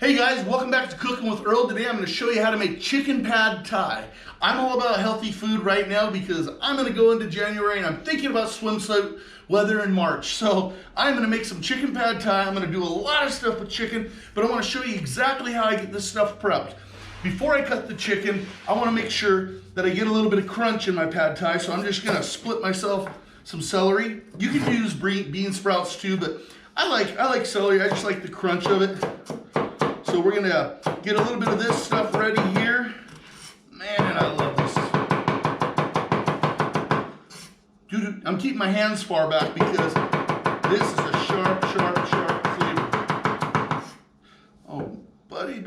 Hey guys, welcome back to Cooking with Earl. Today I'm going to show you how to make chicken pad thai. I'm all about healthy food right now because I'm going to go into January and I'm thinking about swimsuit weather in March. So I'm going to make some chicken pad thai. I'm going to do a lot of stuff with chicken, but I want to show you exactly how I get this stuff prepped. Before I cut the chicken, I want to make sure that I get a little bit of crunch in my pad thai. So I'm just going to split myself some celery. You can use bean sprouts too, but I like celery. I just like the crunch of it. So we're gonna get a little bit of this stuff ready here. Man, and I love this. Dude, I'm keeping my hands far back because this is a sharp flavor. Oh, buddy.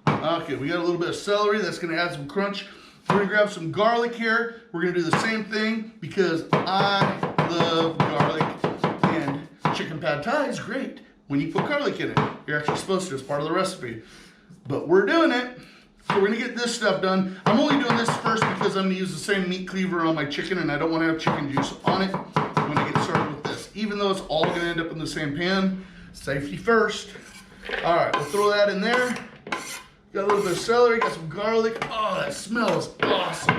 Okay, we got a little bit of celery. That's gonna add some crunch. We're gonna grab some garlic here. We're gonna do the same thing because I love garlic, and chicken pad thai is great when you put garlic in it. You're actually supposed to, it's part of the recipe. But we're doing it, so we're gonna get this stuff done. I'm only doing this first because I'm gonna use the same meat cleaver on my chicken and I don't wanna have chicken juice on it when I get started with this. Even though it's all gonna end up in the same pan, safety first. All right, we'll throw that in there. Got a little bit of celery, got some garlic. Oh, that smells awesome.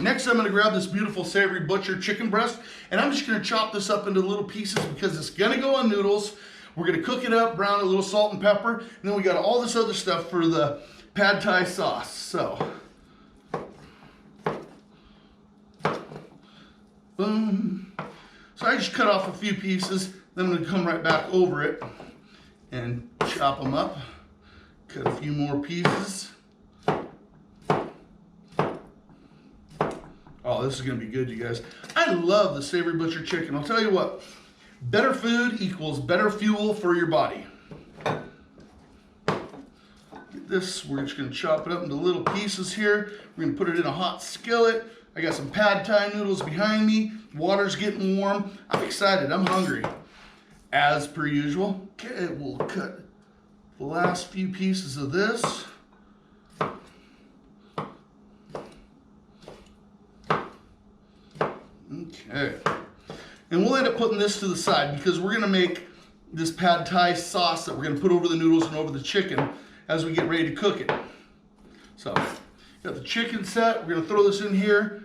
Next, I'm gonna grab this beautiful Savory Butcher chicken breast, and I'm just gonna chop this up into little pieces because it's gonna go on noodles. We're gonna cook it up, brown it, a little salt and pepper, and then we got all this other stuff for the pad thai sauce. So, boom. So I just cut off a few pieces, then I'm gonna come right back over it and chop them up. Cut a few more pieces. Oh, this is gonna be good, you guys. I love the Savory Butcher chicken. I'll tell you what, better food equals better fuel for your body. Get this, we're just gonna chop it up into little pieces here. We're gonna put it in a hot skillet. I got some pad thai noodles behind me. Water's getting warm. I'm excited, I'm hungry. As per usual, okay, we'll cut the last few pieces of this. Okay, and we'll end up putting this to the side because we're gonna make this pad thai sauce that we're gonna put over the noodles and over the chicken as we get ready to cook it. So, got the chicken set. We're gonna throw this in here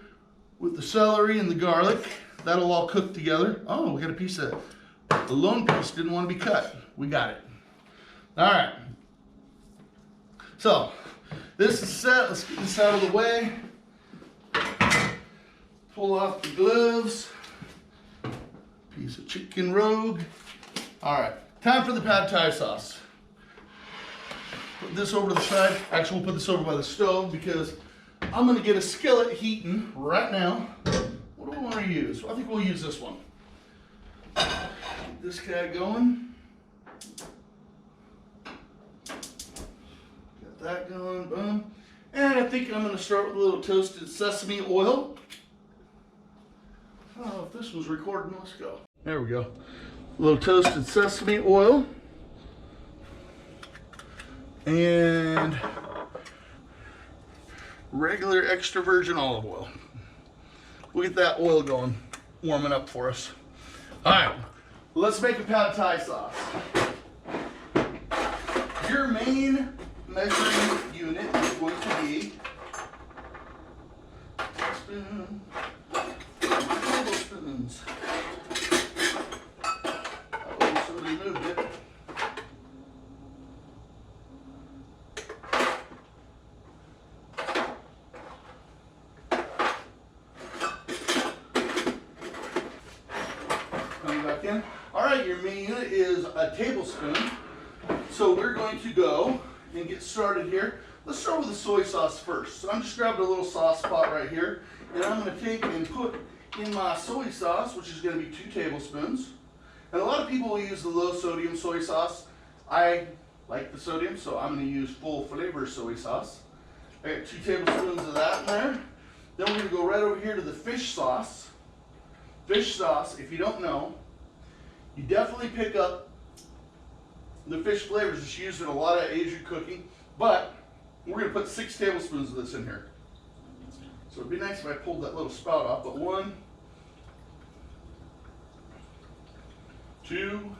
with the celery and the garlic. That'll all cook together. Oh, we got a piece of, the lone piece didn't want to be cut. We got it. All right. So, this is set. Let's get this out of the way. Pull off the gloves, piece of chicken rogue. All right, time for the pad thai sauce. Put this over to the side. Actually, we'll put this over by the stove because I'm gonna get a skillet heating right now. What do we wanna use? I think we'll use this one. Get this guy going. Got that going, boom. And I think I'm gonna start with a little toasted sesame oil. Oh, if this was recording, let's go. There we go. A little toasted sesame oil. And regular extra virgin olive oil. We'll get that oil going, warming up for us. All right, let's make a pad thai sauce. Your main measuring unit is going to be a spoon. Tablespoons. Oh, somebody moved it. Coming back in. All right, your main unit is a tablespoon. So we're going to go and get started here. Let's start with the soy sauce first. So I'm just grabbing a little sauce pot right here, and I'm going to take and put in my soy sauce, which is going to be 2 tablespoons. And a lot of people will use the low sodium soy sauce. I like the sodium, so I'm going to use full flavor soy sauce. I got 2 tablespoons of that in there. Then we're going to go right over here to the fish sauce. Fish sauce, if you don't know, you definitely pick up the fish flavors. It's used in a lot of Asian cooking, but we're going to put 6 tablespoons of this in here. So it'd be nice if I pulled that little spout off, but 1, 2,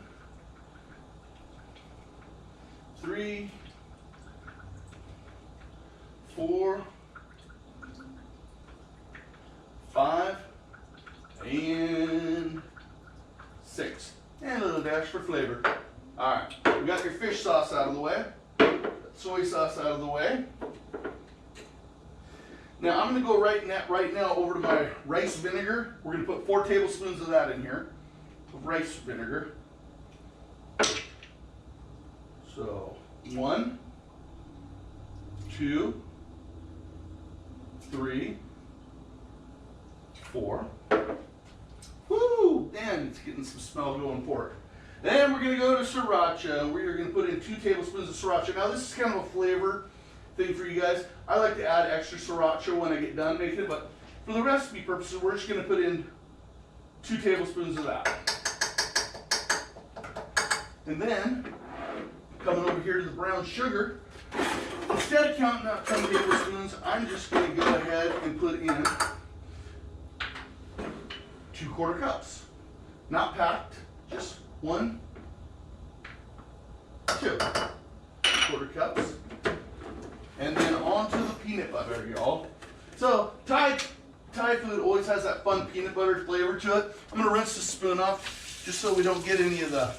3, 4, 5, and 6. And a little dash for flavor. All right, we got your fish sauce out of the way. Soy sauce out of the way. Now I'm going to go right now over to my rice vinegar. We're going to put 4 tablespoons of that in here, of rice vinegar. So 1, 2, 3, 4. Woo! And it's getting some smell going for it. Then we're going to go to sriracha. We are going to put in 2 tablespoons of sriracha. Now this is kind of a flavor thing for you guys. I like to add extra sriracha when I get done making it, but for the recipe purposes, we're just going to put in 2 tablespoons of that. And then, coming over here to the brown sugar, instead of counting out 10 tablespoons, I'm just going to go ahead and put in 2 1/4 cups. Not packed, just 1, 2 1/4 cups. And then onto the peanut butter, y'all. So Thai food always has that fun peanut butter flavor to it. I'm gonna rinse the spoon off just so we don't get any of the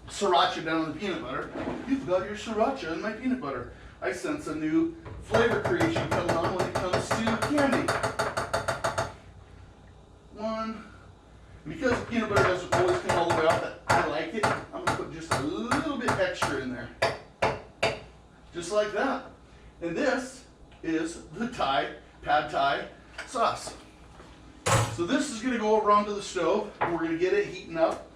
sriracha down in the peanut butter. You've got your sriracha in my peanut butter. I sense a new flavor creation coming on when it comes to candy. 1. Because peanut butter doesn't always come all the way off, that I like it, I'm gonna put just a little bit extra in there. Just like that. And this is the pad Thai sauce. So this is gonna go over onto the stove. We're gonna get it heating up,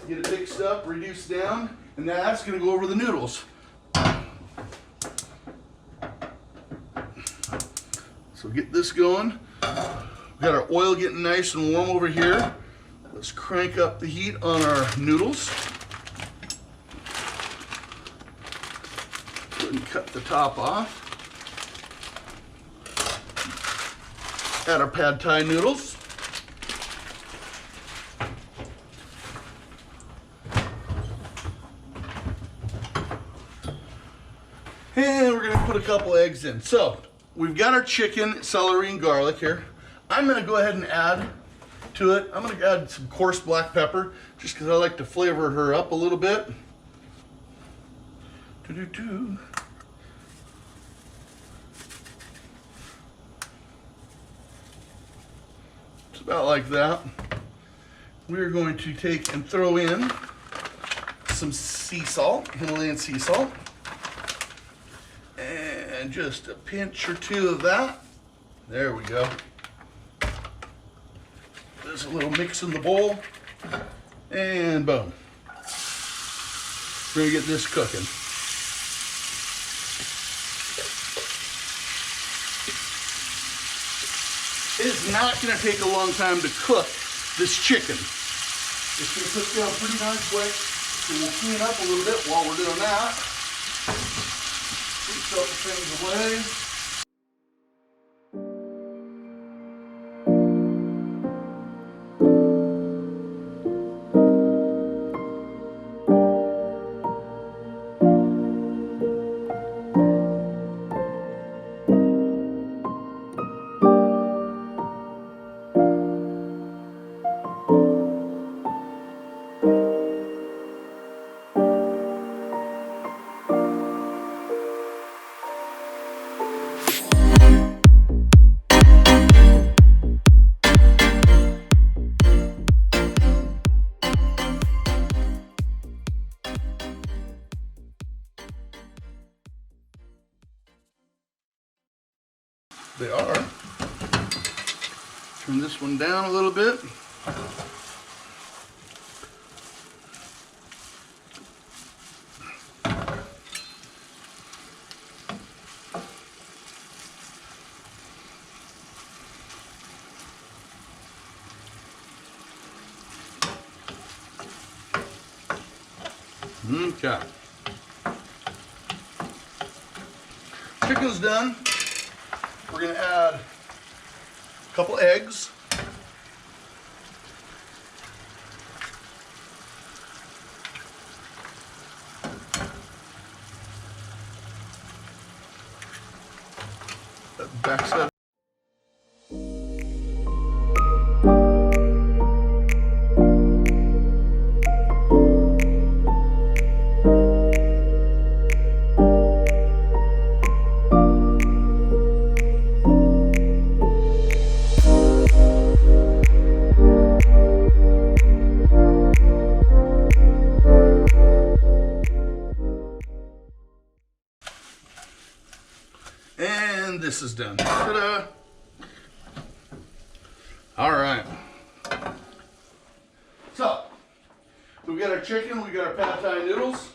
get it mixed up, reduced down, and that's gonna go over the noodles. So get this going. We've got our oil getting nice and warm over here. Let's crank up the heat on our noodles. And cut the top off. Add our pad Thai noodles. And we're gonna put a couple eggs in. So we've got our chicken, celery, and garlic here. I'm gonna go ahead and add to it. I'm gonna add some coarse black pepper just because I like to flavor her up a little bit. It's about like that. We're going to take and throw in some sea salt, Himalayan sea salt, and just a pinch or 2 of that. There we go. There's a little mix in the bowl, and boom. We're gonna get this cooking. It is not going to take a long time to cook this chicken. It's going to cook down pretty darn quick. So we'll clean up a little bit while we're doing that. Keep some things away. They are. Turn this one down a little bit. Okay. Chicken's done. We're going to add a couple eggs. backside. And this is done. Ta-da! All right. So, we got our chicken, we got our pad thai noodles.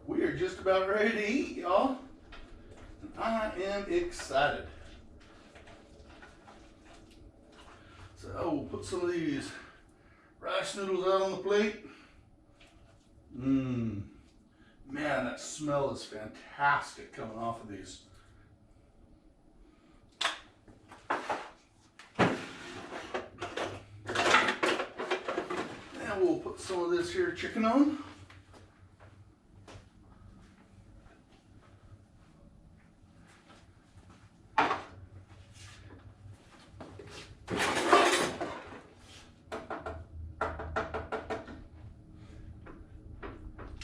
We are just about ready to eat, y'all. I am excited. So, we'll put some of these rice noodles out on the plate. Man, that smell is fantastic coming off of these. And we'll put some of this here chicken on.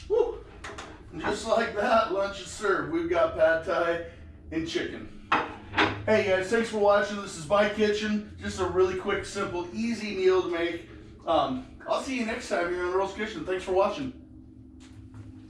Woo. Just like that, lunch is served. We've got pad thai and chicken. Hey guys, thanks for watching. This is my kitchen. Just a really quick, simple, easy meal to make. I'll see you next time here on Earl's Kitchen. Thanks for watching.